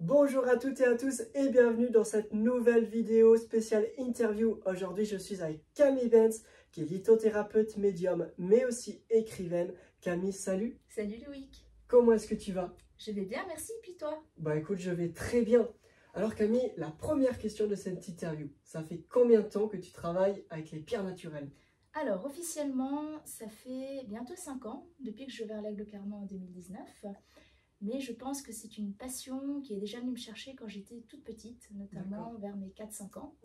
Bonjour à toutes et à tous et bienvenue dans cette nouvelle vidéo spéciale interview. Aujourd'hui, je suis avec Camille Benz, qui est lithothérapeute médium, mais aussi écrivaine. Camille, salut. Salut Loïc. Comment est-ce que tu vas? Je vais bien, merci, puis toi? Bah écoute, je vais très bien. Alors Camille, la première question de cette interview, ça fait combien de temps que tu travailles avec les pierres naturelles? Alors, officiellement, ça fait bientôt 5 ans, depuis que je vais vers l'Aigle Carmant en 2019. Mais je pense que c'est une passion qui est déjà venue me chercher quand j'étais toute petite, notamment vers mes 4-5 ans,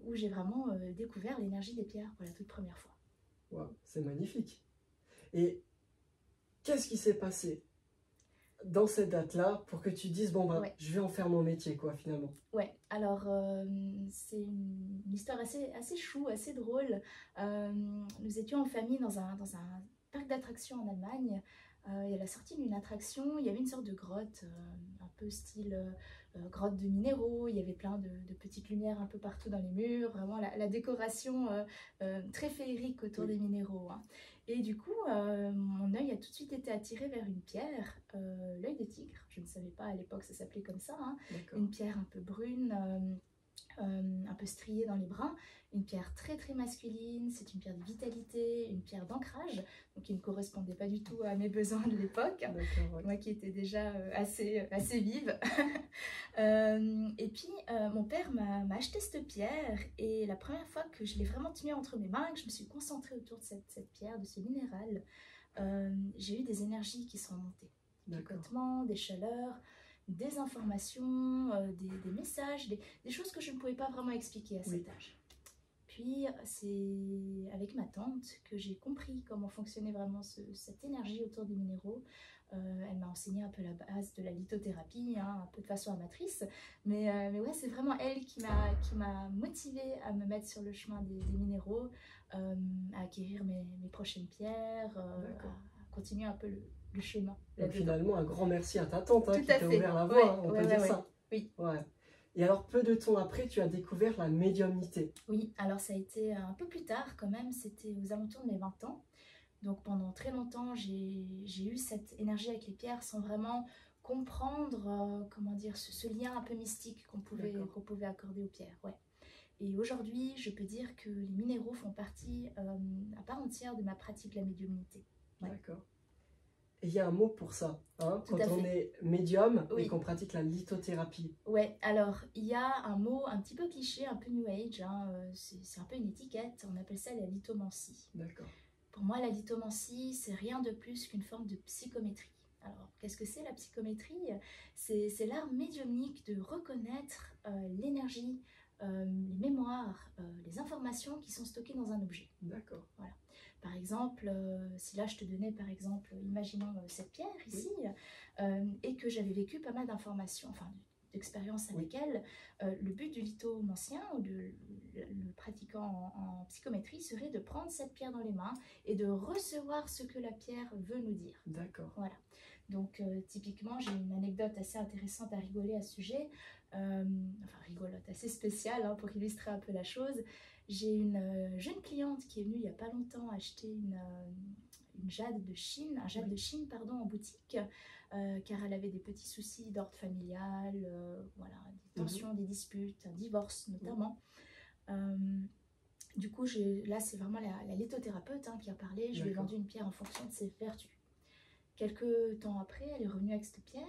où j'ai vraiment découvert l'énergie des pierres pour la toute première fois. Wow, c'est magnifique. Et qu'est-ce qui s'est passé dans cette date-là pour que tu dises, bon ben, je vais en faire mon métier, quoi, finalement? Ouais, alors c'est une histoire assez chou, assez drôle. Nous étions en famille dans un parc d'attractions en Allemagne. Et à la sortie d'une attraction, il y avait une sorte de grotte, un peu style grotte de minéraux. Il y avait plein de petites lumières un peu partout dans les murs, vraiment la décoration très féerique autour des minéraux, hein. Et du coup, mon œil a tout de suite été attiré vers une pierre, l'œil de tigre. Je ne savais pas à l'époque, ça s'appelait comme ça, hein. Une pierre un peu brune, un peu striée dans les brins, une pierre très masculine. C'est une pierre de vitalité, une pierre d'ancrage, donc qui ne correspondait pas du tout à mes besoins de l'époque, moi qui étais déjà assez vive. Et puis mon père m'a acheté cette pierre, et la première fois que je l'ai vraiment tenue entre mes mains et que je me suis concentrée autour de cette pierre, de ce minéral, j'ai eu des énergies qui sont remontées, des picotements, des chaleurs, des informations, des messages, des choses que je ne pouvais pas vraiment expliquer à cet âge. Puis c'est avec ma tante que j'ai compris comment fonctionnait vraiment cette énergie autour des minéraux. Elle m'a enseigné un peu la base de la lithothérapie, hein, un peu de façon amatrice, mais ouais, c'est vraiment elle qui m'a motivée à me mettre sur le chemin des minéraux, à acquérir mes prochaines pierres, à continuer un peu le chemin. Donc finalement, un grand merci à ta tante, hein, qui t'a ouvert la voie, ouais, hein, on peut dire ça. Oui. Ouais. Et alors, peu de temps après, tu as découvert la médiumnité. Oui, alors ça a été un peu plus tard quand même, c'était aux alentours de mes 20 ans. Donc pendant très longtemps, j'ai eu cette énergie avec les pierres sans vraiment comprendre, comment dire, ce lien un peu mystique qu'on pouvait accorder aux pierres. Ouais. Et aujourd'hui, je peux dire que les minéraux font partie à part entière de ma pratique de la médiumnité. Ouais. D'accord. Et il y a un mot pour ça, hein, quand on est médium et qu'on pratique la lithothérapie. Ouais, alors il y a un mot un petit peu cliché, un peu new age, hein, c'est un peu une étiquette, on appelle ça la lithomancie. D'accord. Pour moi, la lithomancie, c'est rien de plus qu'une forme de psychométrie. Alors, qu'est-ce que c'est la psychométrie? C'est l'art médiumnique de reconnaître l'énergie, les mémoires, les informations qui sont stockées dans un objet. D'accord. Voilà. Par exemple, si là je te donnais par exemple, imaginons cette pierre ici, et que j'avais vécu pas mal d'informations, enfin d'expériences avec elle, le but du lithomancien ou le pratiquant en psychométrie serait de prendre cette pierre dans les mains et de recevoir ce que la pierre veut nous dire. D'accord. Voilà. Donc typiquement, j'ai une anecdote assez intéressante à rigoler à ce sujet, enfin rigolote, assez spéciale, hein, pour illustrer un peu la chose. J'ai une jeune cliente qui est venue il n'y a pas longtemps acheter une jade de Chine, un jade de Chine pardon, en boutique, car elle avait des petits soucis d'ordre familial, voilà, des tensions, des disputes, un divorce notamment. Du coup, là c'est vraiment la lithothérapeute, hein, qui a parlé. Je lui ai vendu une pierre en fonction de ses vertus. Quelques temps après, elle est revenue avec cette pierre.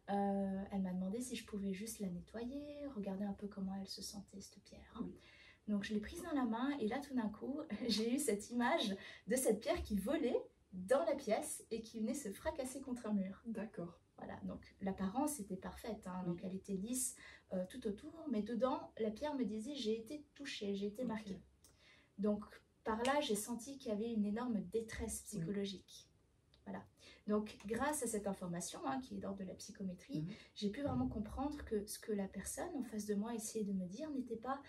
Elle m'a demandé si je pouvais juste la nettoyer, regarder un peu comment elle se sentait, cette pierre. Donc je l'ai prise dans la main, et là tout d'un coup, j'ai eu cette image de cette pierre qui volait dans la pièce et qui venait se fracasser contre un mur. D'accord. Voilà, donc l'apparence était parfaite, hein, donc elle était lisse tout autour, mais dedans, la pierre me disait j'ai été touchée, j'ai été marquée. Donc par là, j'ai senti qu'il y avait une énorme détresse psychologique. Voilà. Donc, grâce à cette information, hein, qui est d'ordre de la psychométrie, j'ai pu vraiment comprendre que ce que la personne en face de moi essayait de me dire n'était pas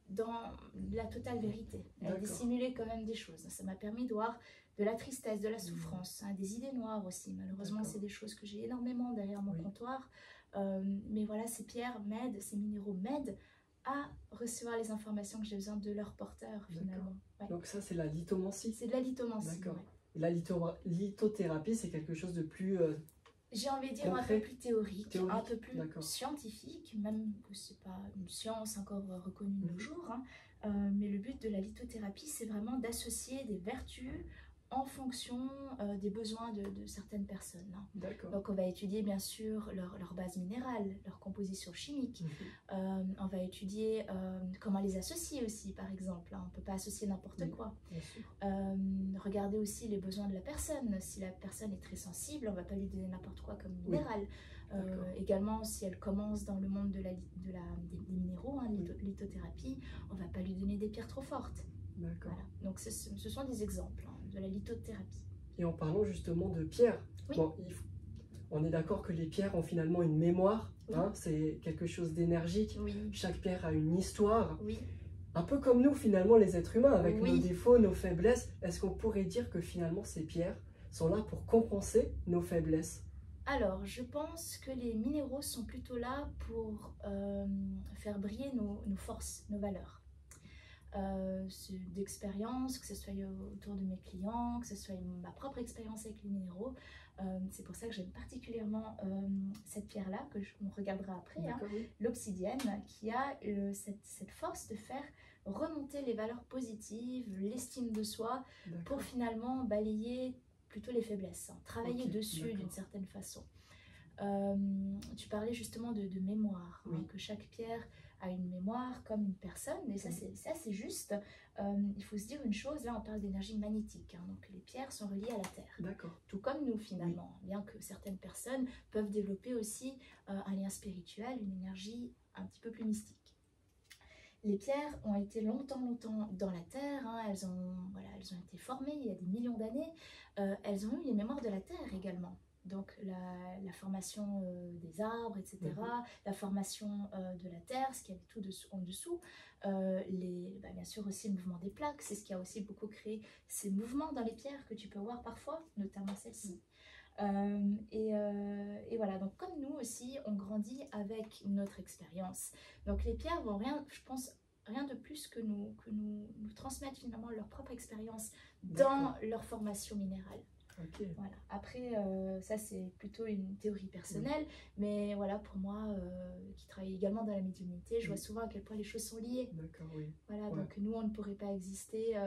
dans la totale vérité. Elle dissimulait quand même des choses. Ça m'a permis de voir de la tristesse, de la souffrance, hein, des idées noires aussi. Malheureusement, c'est des choses que j'ai énormément derrière mon comptoir. Mais voilà, ces pierres m'aident, ces minéraux m'aident à recevoir les informations que j'ai besoin de leur porteur, finalement. Ouais. Donc ça, c'est la lithomancie. C'est de la lithomancie. D'accord. La lithothérapie, c'est quelque chose de plus J'ai envie de dire concret? un peu plus théorique, un peu plus D'accord. scientifique, même que c'est pas une science encore reconnue de nos jours, hein. Mais le but de la lithothérapie, c'est vraiment d'associer des vertus en fonction des besoins de certaines personnes, hein. D'accord. Donc on va étudier bien sûr leur base minérale, leur composition chimique. On va étudier comment les associer aussi, par exemple, hein. On ne peut pas associer n'importe quoi. Bien sûr. Regarder aussi les besoins de la personne. Si la personne est très sensible, on ne va pas lui donner n'importe quoi comme minéral. Également, si elle commence dans le monde des minéraux, hein, lithothérapie, on ne va pas lui donner des pierres trop fortes. D'accord. Voilà. Donc ce sont des exemples, hein, de la lithothérapie. Et en parlant justement de pierres, Oui. bon, on est d'accord que les pierres ont finalement une mémoire, Oui. hein, c'est quelque chose d'énergique. Oui. Chaque pierre a une histoire. Oui. Un peu comme nous finalement les êtres humains, avec Oui. nos défauts, nos faiblesses. Est-ce qu'on pourrait dire que finalement ces pierres sont là pour compenser nos faiblesses? Alors, je pense que les minéraux sont plutôt là pour faire briller nos forces, nos valeurs. D'expérience, que ce soit autour de mes clients, que ce soit ma propre expérience avec les minéraux. C'est pour ça que j'aime particulièrement cette pierre-là, qu'on regardera après, hein, Oui. l'obsidienne, qui a cette force de faire remonter les valeurs positives, l'estime de soi, pour finalement balayer plutôt les faiblesses, hein, travailler dessus d'une certaine façon. Tu parlais justement de mémoire, hein, que chaque pierre a une mémoire comme une personne, et ça c'est juste. Il faut se dire une chose, là on parle d'énergie magnétique, hein, donc les pierres sont reliées à la Terre, tout comme nous finalement, bien que certaines personnes peuvent développer aussi un lien spirituel, une énergie un petit peu plus mystique. Les pierres ont été longtemps dans la Terre, hein, elles ont été formées il y a des millions d'années, elles ont eu les mémoires de la Terre également. Donc la formation des arbres, etc., la formation de la terre, ce qu'il y avait tout en dessous, bien sûr aussi le mouvement des plaques, c'est ce qui a aussi beaucoup créé ces mouvements dans les pierres que tu peux voir parfois, notamment celle-ci. Et voilà, donc comme nous aussi, on grandit avec notre expérience. Donc les pierres vont je pense, rien de plus que nous transmettre finalement leur propre expérience dans leur formation minérale. Voilà. Après, ça c'est plutôt une théorie personnelle, mais voilà, pour moi, qui travaille également dans la médiumnité, je vois souvent à quel point les choses sont liées. Voilà, donc nous, on ne pourrait pas exister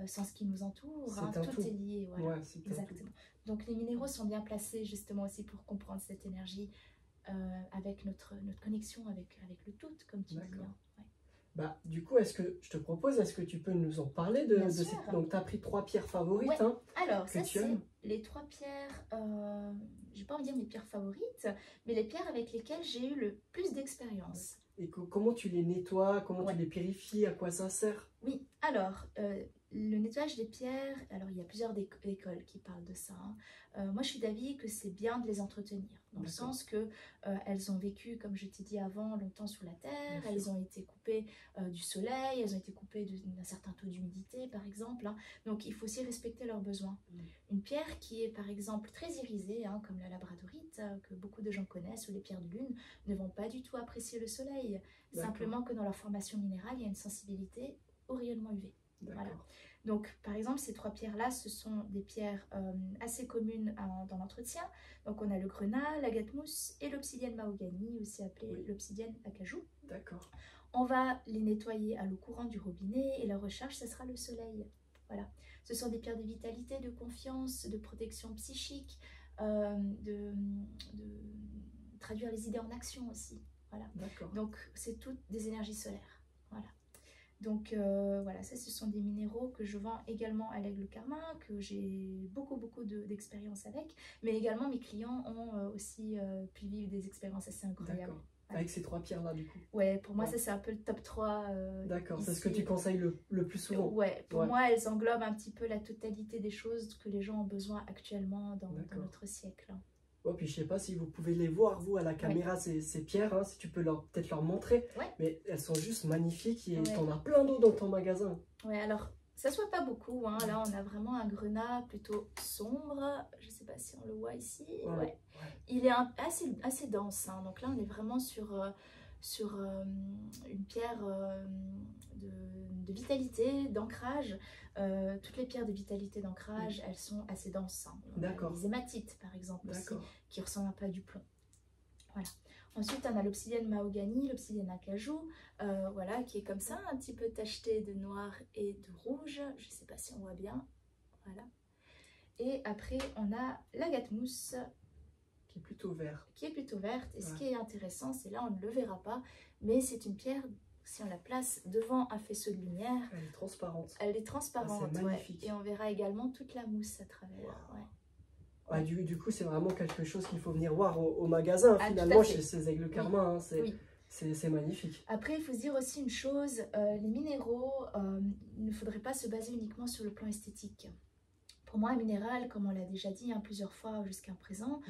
sans ce qui nous entoure, hein, tout est lié. Voilà, exactement. Donc les minéraux sont bien placés justement aussi pour comprendre cette énergie avec notre connexion avec le tout, comme tu dis. Bah, du coup, est-ce que tu peux nous en parler de ces... Donc, tu as pris 3 pierres favorites, hein, alors, ça, c'est les 3 pierres, je ne vais pas en dire mes pierres favorites, mais les pierres avec lesquelles j'ai eu le plus d'expérience. Et comment tu les nettoies, comment tu les purifies, à quoi ça sert? Oui, alors, le nettoyage des pierres, alors il y a plusieurs écoles qui parlent de ça, hein. Moi, je suis d'avis que c'est bien de les entretenir, dans le sens que elles ont vécu, comme je t'ai dit avant, longtemps sous la terre, elles ont été coupées du soleil, elles ont été coupées d'un certain taux d'humidité, par exemple, hein. Donc, il faut aussi respecter leurs besoins. Une pierre qui est, par exemple, très irisée, hein, comme la labradorite, que beaucoup de gens connaissent, ou les pierres de lune, ne vont pas du tout apprécier le soleil. Simplement que dans leur formation minérale, il y a une sensibilité au rayonnement UV. Voilà. Donc, par exemple, ces 3 pierres-là, ce sont des pierres assez communes dans l'entretien. Donc, on a le grenat, l'agate-mousse et l'obsidienne mahogany, aussi appelée l'obsidienne acajou. On va les nettoyer à l'eau courante du robinet et la recharge, ce sera le soleil. Voilà. Ce sont des pierres de vitalité, de confiance, de protection psychique, de traduire les idées en action aussi. Voilà. Donc, c'est toutes des énergies solaires. Voilà. Donc voilà, ça ce sont des minéraux que je vends également à l'Aigle Carmin, que j'ai beaucoup d'expérience avec, mais également mes clients ont aussi pu vivre des expériences assez incroyables. Avec ces 3 pierres-là, du coup. Ouais, pour moi, ça c'est un peu le top 3. C'est ce que tu conseilles le plus souvent. Ouais, pour moi, elles englobent un petit peu la totalité des choses que les gens ont besoin actuellement dans notre siècle. Puis je sais pas si vous pouvez les voir, vous, à la caméra, ces pierres, hein, si tu peux peut-être leur montrer. Mais elles sont juste magnifiques et t'en as plein d'autres dans ton magasin. Ouais, alors, ça se voit pas beaucoup, hein. Là, on a vraiment un grenat plutôt sombre. Je sais pas si on le voit ici. Il est assez dense, hein. Donc là, on est vraiment sur sur une pierre de vitalité, d'ancrage. Toutes les pierres de vitalité d'ancrage, elles sont assez denses. Hein. D'accord. Les hématites, par exemple, aussi, D'accord. qui ressemblent un peu à du plomb. Voilà. Ensuite, on a l'obsidienne mahogany, l'obsidienne acajou, voilà, qui est comme ça, un petit peu tacheté de noir et de rouge. Je ne sais pas si on voit bien. Voilà. Et après, on a l'agate mousse. Qui est plutôt vert. Qui est plutôt verte. Et ce qui est intéressant, c'est là, on ne le verra pas, mais c'est une pierre, si on la place devant un faisceau de lumière. Elle est transparente. Elle est transparente, c'est magnifique. Et on verra également toute la mousse à travers. Wow. Ouais. Ah, du coup, c'est vraiment quelque chose qu'il faut venir voir au magasin, finalement, chez ces Aigles Carmin. Hein, c'est magnifique. Après, il faut se dire aussi une chose, les minéraux, il ne faudrait pas se baser uniquement sur le plan esthétique. Pour moi, un minéral, comme on l'a déjà dit plusieurs fois jusqu'à présent,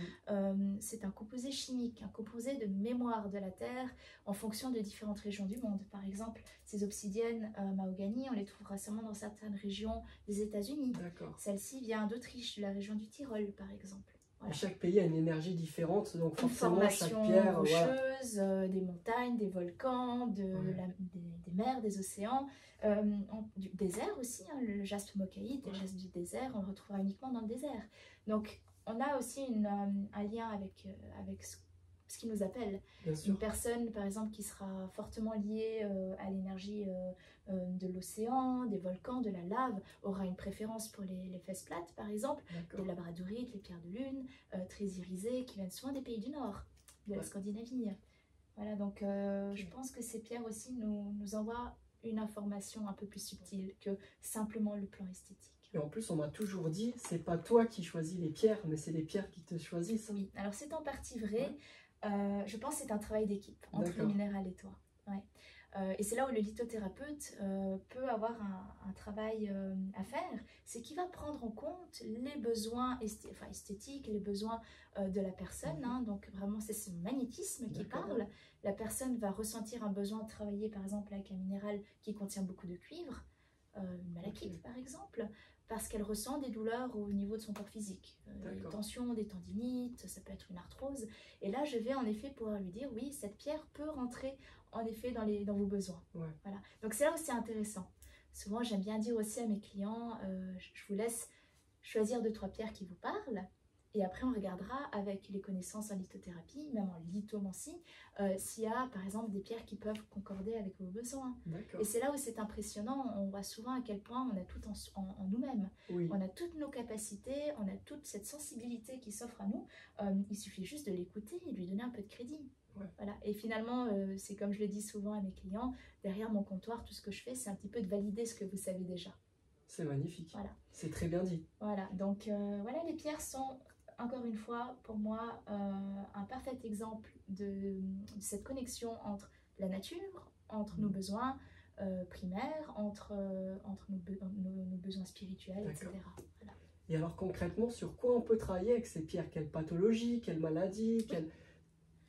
c'est un composé chimique, un composé de mémoire de la Terre en fonction de différentes régions du monde. Par exemple, ces obsidiennes mahogany, on les trouvera seulement dans certaines régions des États-Unis. Celle-ci vient d'Autriche, de la région du Tyrol, par exemple. Voilà. Chaque pays a une énergie différente, donc forcément formation chaque pierre rocheuse, des montagnes, des volcans, des mers, des océans, du désert aussi, hein, le jaspe mochaïte, le jaspe du désert, on le retrouvera uniquement dans le désert. Donc on a aussi un lien avec ce qui nous appelle. Une personne par exemple qui sera fortement liée à l'énergie de l'océan, des volcans, de la lave, aura une préférence pour les fesses plates par exemple, les labradorites, les pierres de lune, très irisées, qui viennent souvent des pays du Nord, de la Scandinavie. Voilà, donc je pense que ces pierres aussi nous envoient une information un peu plus subtile que simplement le plan esthétique. Et en plus, on m'a toujours dit, c'est pas toi qui choisis les pierres, mais c'est les pierres qui te choisissent. Oui, alors c'est en partie vrai. Je pense que c'est un travail d'équipe entre le minéral et toi. Et c'est là où le lithothérapeute peut avoir un travail à faire, c'est qu'il va prendre en compte les besoins esthétiques, les besoins de la personne. Hein, donc vraiment, c'est ce magnétisme qui parle. La personne va ressentir un besoin de travailler par exemple avec un minéral qui contient beaucoup de cuivre, une malachite par exemple, parce qu'elle ressent des douleurs au niveau de son corps physique, des tensions, des tendinites, ça peut être une arthrose. Et là, je vais en effet pouvoir lui dire, oui, cette pierre peut rentrer en effet dans vos besoins. Voilà. Donc c'est là où c'est intéressant. Souvent, j'aime bien dire aussi à mes clients, je vous laisse choisir 2-3 pierres qui vous parlent. Et après, on regardera avec les connaissances en lithothérapie, même en lithomancie, s'il y a par exemple des pierres qui peuvent concorder avec vos besoins. Et c'est là où c'est impressionnant. On voit souvent à quel point on a tout en nous-mêmes. On a toutes nos capacités, on a toute cette sensibilité qui s'offre à nous. Il suffit juste de l'écouter et de lui donner un peu de crédit. Voilà. Et finalement, c'est comme je le dis souvent à mes clients, derrière mon comptoir, tout ce que je fais, c'est un petit peu de valider ce que vous savez déjà. C'est magnifique. Voilà. C'est très bien dit. Voilà. Donc, voilà, les pierres sont... Encore une fois, pour moi, un parfait exemple de cette connexion entre la nature, entre nos besoins primaires, entre nos besoins spirituels, etc. Voilà. Et alors concrètement, sur quoi on peut travailler avec ces pierres? Quelle pathologie, quelle maladie,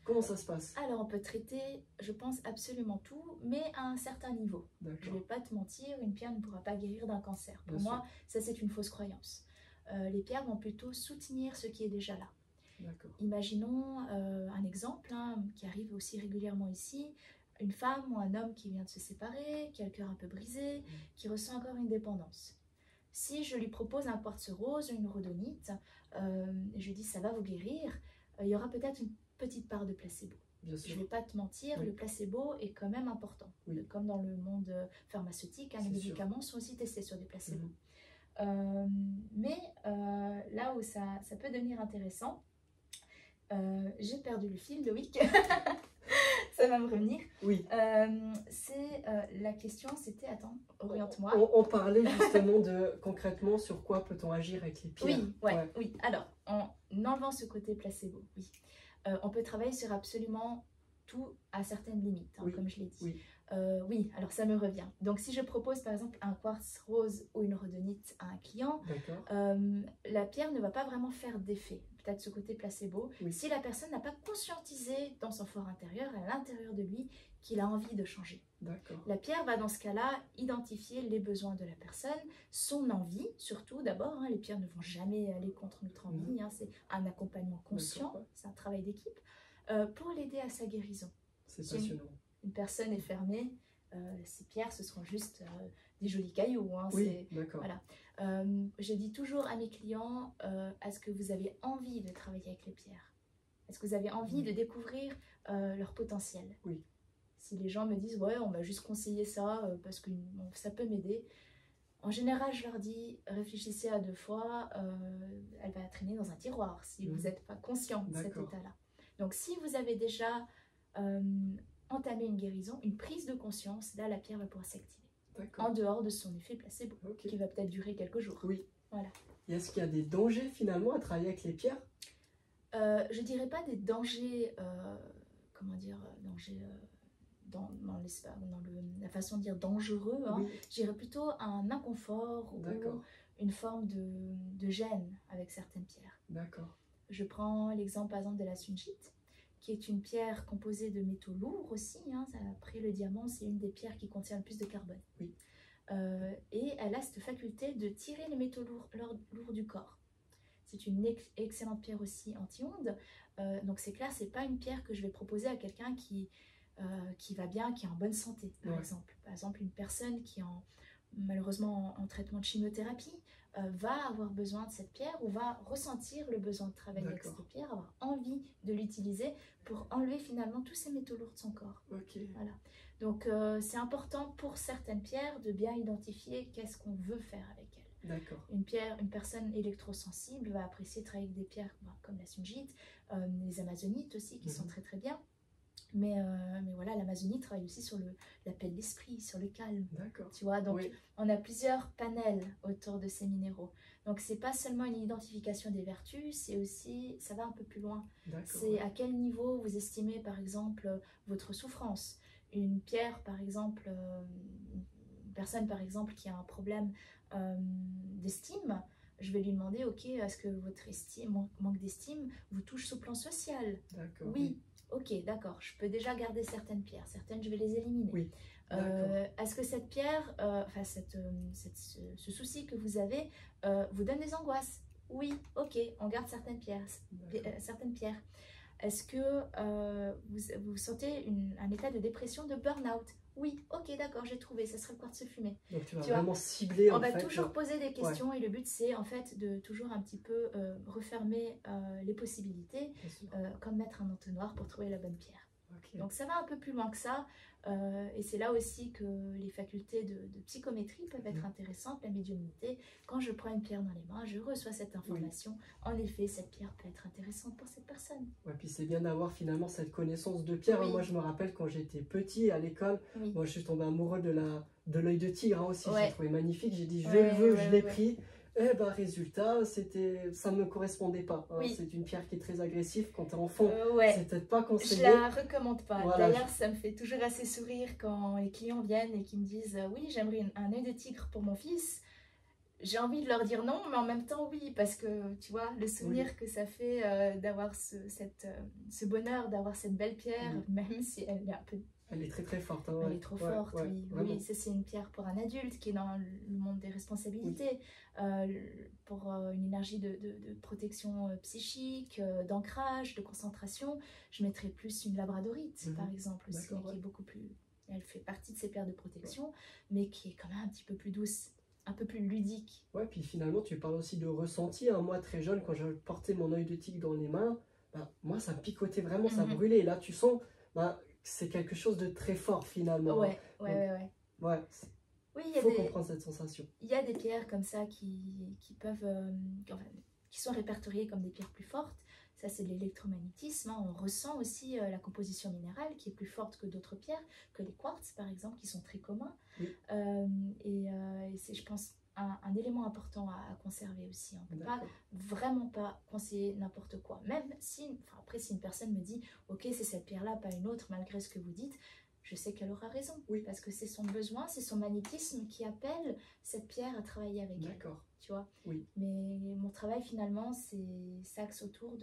comment ça se passe? Alors on peut traiter, je pense, absolument tout, mais à un certain niveau. Je ne vais pas te mentir, une pierre ne pourra pas guérir d'un cancer. Pour moi, ça c'est une fausse croyance. Les pierres vont plutôt soutenir ce qui est déjà là. Imaginons un exemple qui arrive aussi régulièrement ici, une femme ou un homme qui vient de se séparer, qui a le cœur un peu brisé, qui ressent encore une dépendance. Si je lui propose un quartz rose ou une rhodonite, je lui dis ça va vous guérir, il y aura peut-être une petite part de placebo. Je ne vais pas te mentir, le placebo est quand même important. Comme dans le monde pharmaceutique, les médicaments sont aussi testés sur des placebos. Mais là où ça peut devenir intéressant, j'ai perdu le fil, Loïc, ça va me revenir. C'est la question, c'était, attends, oriente-moi. On parlait justement de concrètement sur quoi peut-on agir avec les pierres. Oui. Alors, en enlevant ce côté placebo, on peut travailler sur absolument tout à certaines limites, comme je l'ai dit. Oui, alors ça me revient. Donc si je propose par exemple un quartz rose ou une rhodonite à un client, la pierre ne va pas vraiment faire d'effet, peut-être ce côté placebo, si la personne n'a pas conscientisé dans son fort intérieur, à l'intérieur de lui, qu'il a envie de changer. La pierre va dans ce cas-là identifier les besoins de la personne, son envie, surtout d'abord, les pierres ne vont jamais aller contre notre envie, c'est un accompagnement conscient, c'est un travail d'équipe, pour l'aider à sa guérison. c'est Si passionnant. une personne est fermée, ces pierres, ce seront juste des jolis cailloux. Hein, Oui, d'accord. Voilà. Je dis toujours à mes clients, est-ce que vous avez envie de travailler avec les pierres? Est-ce que vous avez envie de découvrir leur potentiel? Oui. Si les gens me disent, ouais, on m'a juste conseillé ça parce que ça peut m'aider. En général, je leur dis, réfléchissez à 2 fois, elle va traîner dans un tiroir si vous n'êtes pas conscient de cet état-là. Donc, si vous avez déjà entamé une guérison, une prise de conscience, là, la pierre va pouvoir s'activer. En dehors de son effet placebo, qui va peut-être durer quelques jours. Oui. Voilà. Et est-ce qu'il y a des dangers finalement à travailler avec les pierres? Je dirais pas des dangers, comment dire, dangers dans la façon de dire dangereux, hein. Oui. Je dirais plutôt un inconfort ou une forme de gêne avec certaines pierres. D'accord. Je prends l'exemple par exemple de la sunjite, qui est une pierre composée de métaux lourds aussi. Hein. Après le diamant, c'est une des pierres qui contient le plus de carbone. Oui. Et elle a cette faculté de tirer les métaux lourds du corps. C'est une excellente pierre aussi anti-ondes. Donc c'est clair, c'est pas une pierre que je vais proposer à quelqu'un qui va bien, qui est en bonne santé, par exemple. Par exemple, une personne qui est malheureusement en traitement de chimiothérapie va avoir besoin de cette pierre ou va ressentir le besoin de travailler avec cette pierre, avoir envie de l'utiliser pour enlever finalement tous ces métaux lourds de son corps. Voilà. Donc c'est important pour certaines pierres de bien identifier qu'est-ce qu'on veut faire avec elles. Une personne électrosensible va apprécier de travailler avec des pierres comme la sunjite, les amazonites aussi qui sont très très bien. Mais voilà, l'Amazonie travaille aussi sur la paix de l'esprit, sur le calme. Tu vois, donc on a plusieurs panels autour de ces minéraux. Donc c'est pas seulement une identification des vertus, c'est aussi, ça va un peu plus loin. C'est à quel niveau vous estimez par exemple votre souffrance. Une pierre par exemple, une personne par exemple qui a un problème d'estime, je vais lui demander, ok, est-ce que votre manque d'estime vous touche sur le plan social? Oui. Ok, d'accord, je peux déjà garder certaines pierres, certaines je vais les éliminer. Oui. Est-ce que cette pierre, ce souci que vous avez, vous donne des angoisses? Oui, ok, on garde certaines pierres. Est-ce que vous sentez un état de dépression, de burn-out? Oui, ok, d'accord, j'ai trouvé, ça serait le quartz fumé. Donc tu vas vraiment cibler on va toujours poser des questions et le but c'est en fait de toujours un petit peu refermer les possibilités, comme mettre un entonnoir pour trouver la bonne pierre. Donc ça va un peu plus loin que ça et c'est là aussi que les facultés de psychométrie peuvent être intéressantes, la médiumnité. Quand je prends une pierre dans les mains, je reçois cette information. En effet, cette pierre peut être intéressante pour cette personne. Ouais, puis c'est bien d'avoir finalement cette connaissance de pierre. Moi je me rappelle quand j'étais petit à l'école, moi je suis tombé amoureux de l'œil de tigre hein, aussi, j'ai trouvé magnifique, j'ai dit je le veux, je l'ai pris. Et bah résultat, ça ne me correspondait pas. Hein. C'est une pierre qui est très agressive quand tu es enfant. C'est peut-être pas conseillé. Je la recommande pas. Voilà, d'ailleurs, ça me fait toujours assez sourire quand les clients viennent et qui me disent oui, j'aimerais un œil de tigre pour mon fils. J'ai envie de leur dire non, mais en même temps oui, parce que tu vois, le souvenir que ça fait d'avoir ce bonheur, d'avoir cette belle pierre, même si elle est un peu... Elle est très très forte. Hein, elle est trop forte, oui. Ça c'est une pierre pour un adulte qui est dans le monde des responsabilités, pour une énergie de protection psychique, d'ancrage, de concentration. Je mettrais plus une labradorite, par exemple, aussi, qui est beaucoup plus... Elle fait partie de ces pierres de protection, mais qui est quand même un petit peu plus douce, un peu plus ludique. Ouais, puis finalement, tu parles aussi de ressenti. Hein. Moi, très jeune, quand je portais mon œil de tigre dans les mains, moi, ça me picotait vraiment, ça brûlait. Et là, tu sens... c'est quelque chose de très fort finalement. Ouais. Oui, il faut comprendre cette sensation. Il y a des pierres comme ça qui peuvent, qui sont répertoriées comme des pierres plus fortes. Ça, c'est de l'électromagnétisme. Hein. On ressent aussi la composition minérale qui est plus forte que d'autres pierres, que les quartz par exemple, qui sont très communs. Et c'est, je pense, un élément important à conserver aussi. On ne peut vraiment pas conseiller n'importe quoi. Même si, après, si une personne me dit « Ok, c'est cette pierre-là, pas une autre, malgré ce que vous dites », je sais qu'elle aura raison. Parce que c'est son besoin, c'est son magnétisme qui appelle cette pierre à travailler avec elle. Tu vois. Mais mon travail, finalement, s'axe autour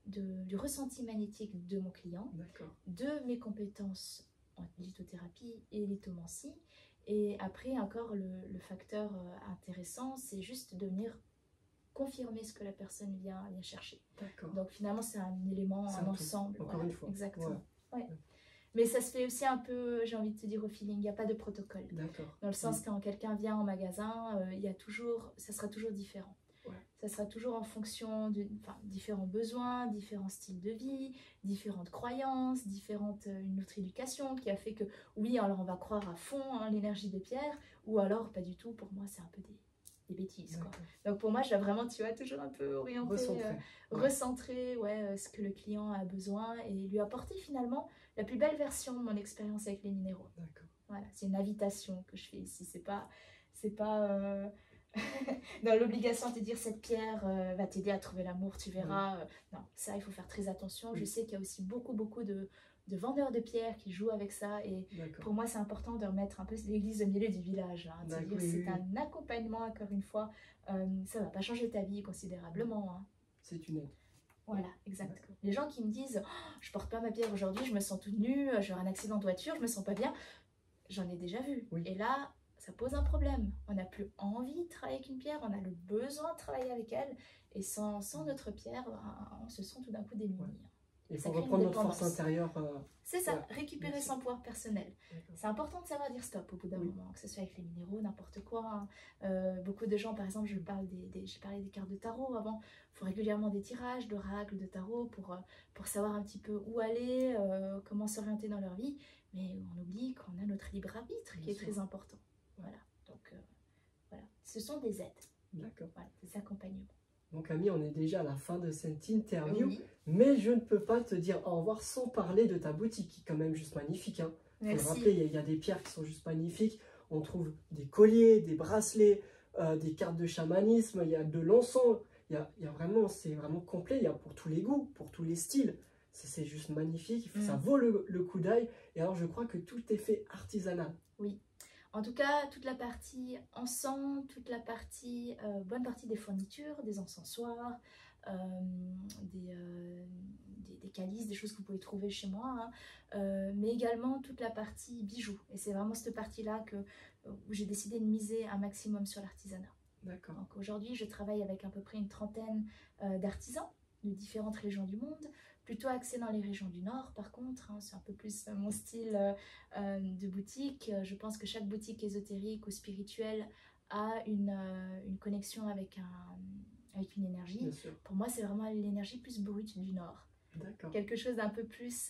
du ressenti magnétique de mon client, de mes compétences en lithothérapie et lithomancie. Et après, encore, le facteur intéressant, c'est juste de venir confirmer ce que la personne vient chercher. Donc finalement, c'est un élément, un ensemble. Encore une fois. Exactement. Mais ça se fait aussi un peu, j'ai envie de te dire, au feeling. Il n'y a pas de protocole. D'accord. Dans le sens, quand quelqu'un vient en magasin, ça sera toujours différent. Ouais. Ça sera toujours en fonction de différents besoins, différents styles de vie, différentes croyances, une autre éducation qui a fait que, oui, alors on va croire à fond hein, l'énergie des pierres, ou alors pas du tout. Pour moi, c'est un peu des bêtises. Quoi. Donc pour moi, je dois vraiment, tu vois, toujours un peu orienter, recentrer ce que le client a besoin et lui apporter finalement la plus belle version de mon expérience avec les minéraux. Voilà, c'est une invitation que je fais ici. C'est pas dans l'obligation de te dire cette pierre va t'aider à trouver l'amour, tu verras. Non, ça, il faut faire très attention. Je sais qu'il y a aussi beaucoup de vendeurs de pierres qui jouent avec ça. Et pour moi, c'est important de remettre un peu l'église au milieu du village. Hein, de dire c'est un accompagnement, encore une fois. Ça ne va pas changer ta vie considérablement. Hein. C'est une aide. Voilà, exactement. Les gens qui me disent oh, je porte pas ma pierre aujourd'hui, je me sens toute nue, j'ai un accident de voiture, je me sens pas bien. J'en ai déjà vu. Et là, ça pose un problème. On n'a plus envie de travailler avec une pierre, on a le besoin de travailler avec elle. Et sans notre pierre, on se sent tout d'un coup démuni. Il faut reprendre notre force intérieure. C'est ça, récupérer son pouvoir personnel. C'est important de savoir dire stop au bout d'un moment, que ce soit avec les minéraux, n'importe quoi. Beaucoup de gens, par exemple, j'ai parlé des cartes de tarot avant, il faut régulièrement des tirages d'oracles, de tarot pour savoir un petit peu où aller, comment s'orienter dans leur vie. Mais on oublie qu'on a notre libre arbitre qui est très important. Voilà, donc voilà, ce sont des aides. D'accord. Voilà, des accompagnements. Donc Amy, on est déjà à la fin de cette interview, mais je ne peux pas te dire au revoir sans parler de ta boutique qui est quand même juste magnifique. Hein. Faut le rappeler, il y a des pierres qui sont juste magnifiques. On trouve des colliers, des bracelets, des cartes de chamanisme, il y a de l'encens. Il y a vraiment, c'est vraiment complet, il y a pour tous les goûts, pour tous les styles. C'est juste magnifique, ça vaut le coup d'œil. Et alors je crois que tout est fait artisanal. Oui. En tout cas, toute la partie encens, toute la partie, bonne partie des fournitures, des encensoirs, des calices, des choses que vous pouvez trouver chez moi, hein, mais également toute la partie bijoux. Et c'est vraiment cette partie-là où j'ai décidé de miser un maximum sur l'artisanat. D'accord. Donc aujourd'hui, je travaille avec à peu près une trentaine d'artisans de différentes régions du monde, plutôt axé dans les régions du Nord par contre, hein, c'est un peu plus mon style de boutique. Je pense que chaque boutique ésotérique ou spirituelle a une connexion avec une énergie. Pour moi, c'est vraiment l'énergie plus brute du Nord. Quelque chose d'un peu plus...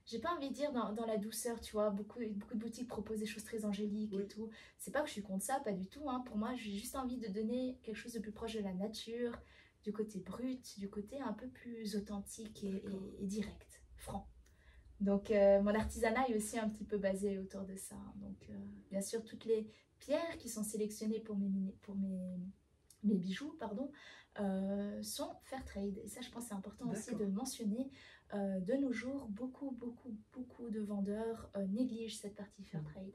j'ai pas envie de dire dans la douceur, tu vois, beaucoup de boutiques proposent des choses très angéliques et tout. C'est pas que je suis contre ça, pas du tout. Hein. Pour moi, j'ai juste envie de donner quelque chose de plus proche de la nature, du côté brut, du côté un peu plus authentique et direct, franc. Donc mon artisanat est aussi un petit peu basé autour de ça. Donc bien sûr, toutes les pierres qui sont sélectionnées pour mes bijoux, pardon, sont fair trade. Et ça, je pense que c'est important aussi de le mentionner. De nos jours, beaucoup de vendeurs négligent cette partie fair trade.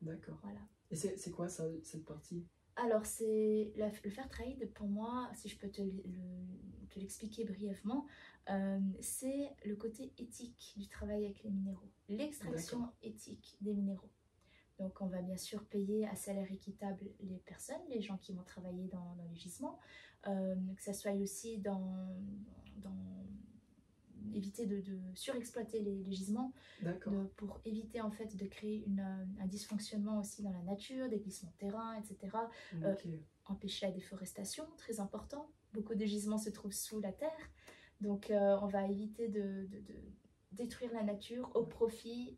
D'accord. Voilà. Et c'est quoi ça, cette partie? Alors, c'est le fair trade, pour moi, si je peux te l'expliquer brièvement, c'est le côté éthique du travail avec les minéraux, l'extraction éthique des minéraux. Donc, on va bien sûr payer à salaire équitable les personnes, les gens qui vont travailler dans les gisements, que ça soit aussi éviter de surexploiter les gisements, pour éviter en fait de créer un dysfonctionnement aussi dans la nature, des glissements de terrain, etc. Empêcher la déforestation, très important. Beaucoup de gisements se trouvent sous la terre, donc on va éviter de détruire la nature au profit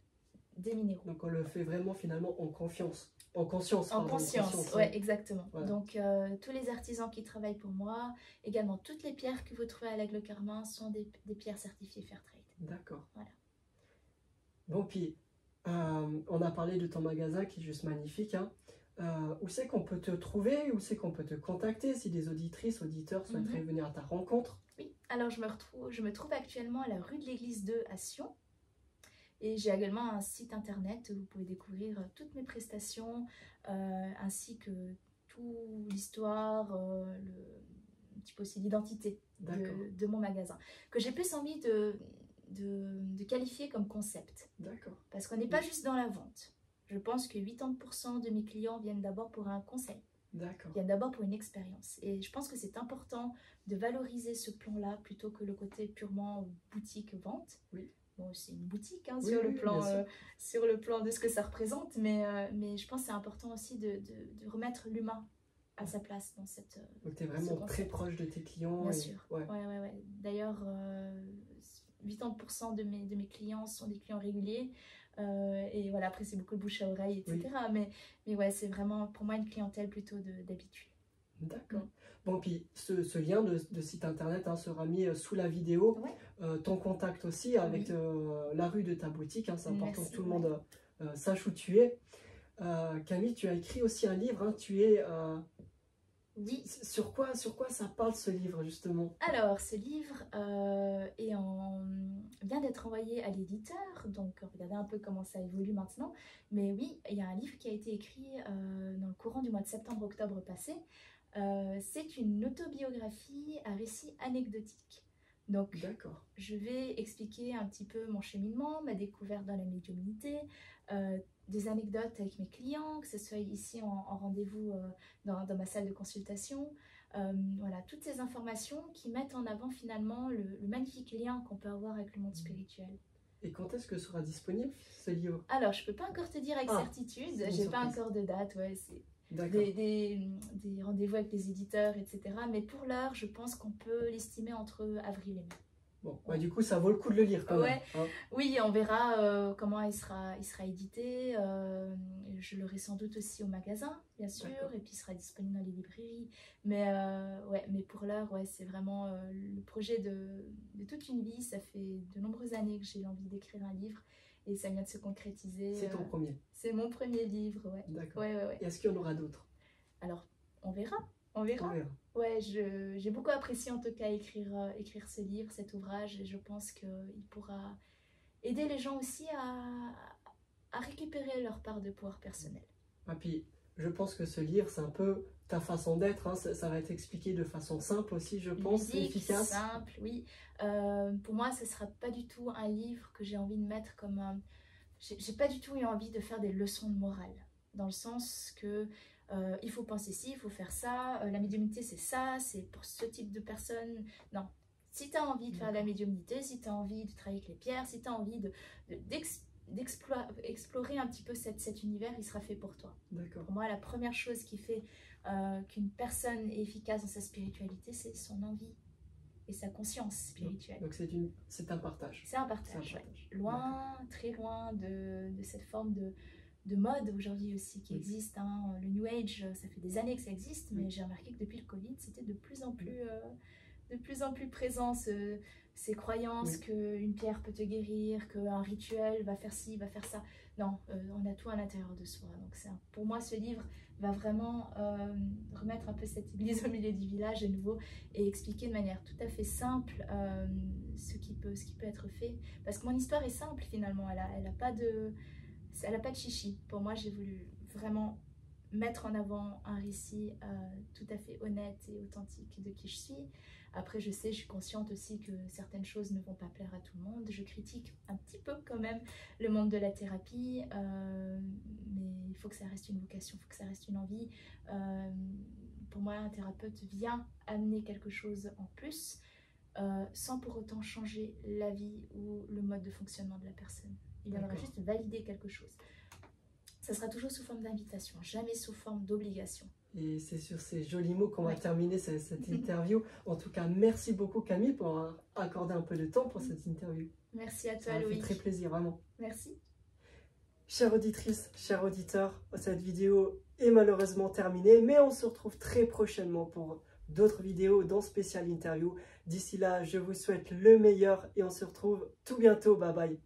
des minéraux. Donc on le fait vraiment finalement en confiance. En conscience. En conscience, ouais, exactement. Voilà. Donc, tous les artisans qui travaillent pour moi, également toutes les pierres que vous trouvez à l'Aigle Carmin sont des pierres certifiées Fairtrade. D'accord. Voilà. Bon, puis, on a parlé de ton magasin qui est juste magnifique. Hein. Où c'est qu'on peut te trouver? Où c'est qu'on peut te contacter si des auditrices, auditeurs souhaiteraient venir à ta rencontre? Oui, alors je me trouve actuellement à la rue de l'Église 2 à Sion. Et j'ai également un site internet où vous pouvez découvrir toutes mes prestations, ainsi que toute l'histoire, un petit peu aussi l'identité de mon magasin. Que j'ai plus envie de qualifier comme concept. Parce qu'on n'est pas juste dans la vente. Je pense que 80% de mes clients viennent d'abord pour un conseil. Viennent d'abord pour une expérience. Et je pense que c'est important de valoriser ce plan-là plutôt que le côté purement boutique-vente. bon, c'est une boutique hein, Oui, sur, oui, sur le plan de ce que ça représente, mais je pense que c'est important aussi de remettre l'humain à sa place dans cette... Donc tu es vraiment très proche de tes clients. Bien sûr. Ouais. D'ailleurs, 80% de mes clients sont des clients réguliers. Et voilà, après c'est beaucoup de bouche à oreille, etc. Oui. Mais ouais, c'est vraiment pour moi une clientèle plutôt d'habitude. D'accord. Bon, puis ce lien de site internet hein, sera mis sous la vidéo. Ouais. Ton contact aussi avec la rue de ta boutique. Hein, c'est important que tout le monde sache où tu es. Camille, tu as écrit aussi un livre. Hein, tu es... Oui. Sur quoi ça parle ce livre justement? Alors ce livre vient d'être envoyé à l'éditeur, donc regardez un peu comment ça évolue maintenant. Mais oui, il y a un livre qui a été écrit dans le courant du mois de septembre-octobre passé. C'est une autobiographie à récit anecdotique. Donc je vais expliquer un petit peu mon cheminement, ma découverte dans la médiumnité, des anecdotes avec mes clients, que ce soit ici en rendez-vous dans ma salle de consultation. Voilà, toutes ces informations qui mettent en avant finalement le magnifique lien qu'on peut avoir avec le monde spirituel. Et quand est-ce que sera disponible ce livre? Alors, je ne peux pas encore te dire avec certitude, j'ai pas encore de date, c'est des rendez-vous avec les éditeurs, etc. Mais pour l'heure, je pense qu'on peut l'estimer entre avril et mai. Bon, du coup, ça vaut le coup de le lire quand même. Hein. Oui, on verra comment il sera édité. Je l'aurai sans doute aussi au magasin, bien sûr, et puis il sera disponible dans les librairies. Mais pour l'heure, c'est vraiment le projet de toute une vie. Ça fait de nombreuses années que j'ai envie d'écrire un livre et ça vient de se concrétiser. C'est ton premier? C'est mon premier livre, D'accord. Est-ce qu'il y en aura d'autres? Alors, on verra. Ouais, j'ai beaucoup apprécié en tout cas écrire ce livre, cet ouvrage, et je pense qu'il pourra aider les gens aussi à récupérer leur part de pouvoir personnel. Et puis, je pense que ce livre, c'est un peu ta façon d'être, hein. Ça va être expliqué de façon simple aussi, je pense, efficace. Simple, oui. Pour moi, ce ne sera pas du tout un livre que j'ai envie de mettre comme... J'ai pas du tout eu envie de faire des leçons de morale, dans le sens que... il faut penser ci, il faut faire ça, la médiumnité c'est ça, c'est pour ce type de personnes. Non, si tu as envie de faire de la médiumnité, si tu as envie de travailler avec les pierres, si tu as envie d'explorer un petit peu cet univers, il sera fait pour toi. Pour moi, la première chose qui fait qu'une personne est efficace dans sa spiritualité, c'est son envie et sa conscience spirituelle. Donc c'est un partage. C'est un partage, loin, très loin de cette forme de mode aujourd'hui aussi qui existe. Hein. Le New Age, ça fait des années que ça existe, mais j'ai remarqué que depuis le Covid, c'était de plus en plus présent ces croyances qu'une pierre peut te guérir, qu'un rituel va faire ci, va faire ça. Non, on a tout à l'intérieur de soi. Donc pour moi, ce livre va vraiment remettre un peu cette église au milieu du village à nouveau et expliquer de manière tout à fait simple ce qui peut être fait. Parce que mon histoire est simple finalement, elle n'a pas de chichi. Pour moi, j'ai voulu vraiment mettre en avant un récit tout à fait honnête et authentique de qui je suis. Après, je suis consciente aussi que certaines choses ne vont pas plaire à tout le monde. Je critique un petit peu quand même le monde de la thérapie, mais il faut que ça reste une vocation, il faut que ça reste une envie. Pour moi, un thérapeute vient amener quelque chose en plus, sans pour autant changer la vie ou le mode de fonctionnement de la personne. Il viendra juste valider quelque chose. Ça sera toujours sous forme d'invitation, jamais sous forme d'obligation. Et c'est sur ces jolis mots qu'on va terminer cette interview. En tout cas, merci beaucoup Camille pour accorder un peu de temps pour cette interview. Merci à toi Loïc. Ça m'a fait très plaisir, vraiment. Merci. Chères auditrices, chers auditeurs, cette vidéo est malheureusement terminée, mais on se retrouve très prochainement pour d'autres vidéos dans Spécial Interview. D'ici là, je vous souhaite le meilleur et on se retrouve tout bientôt. Bye bye.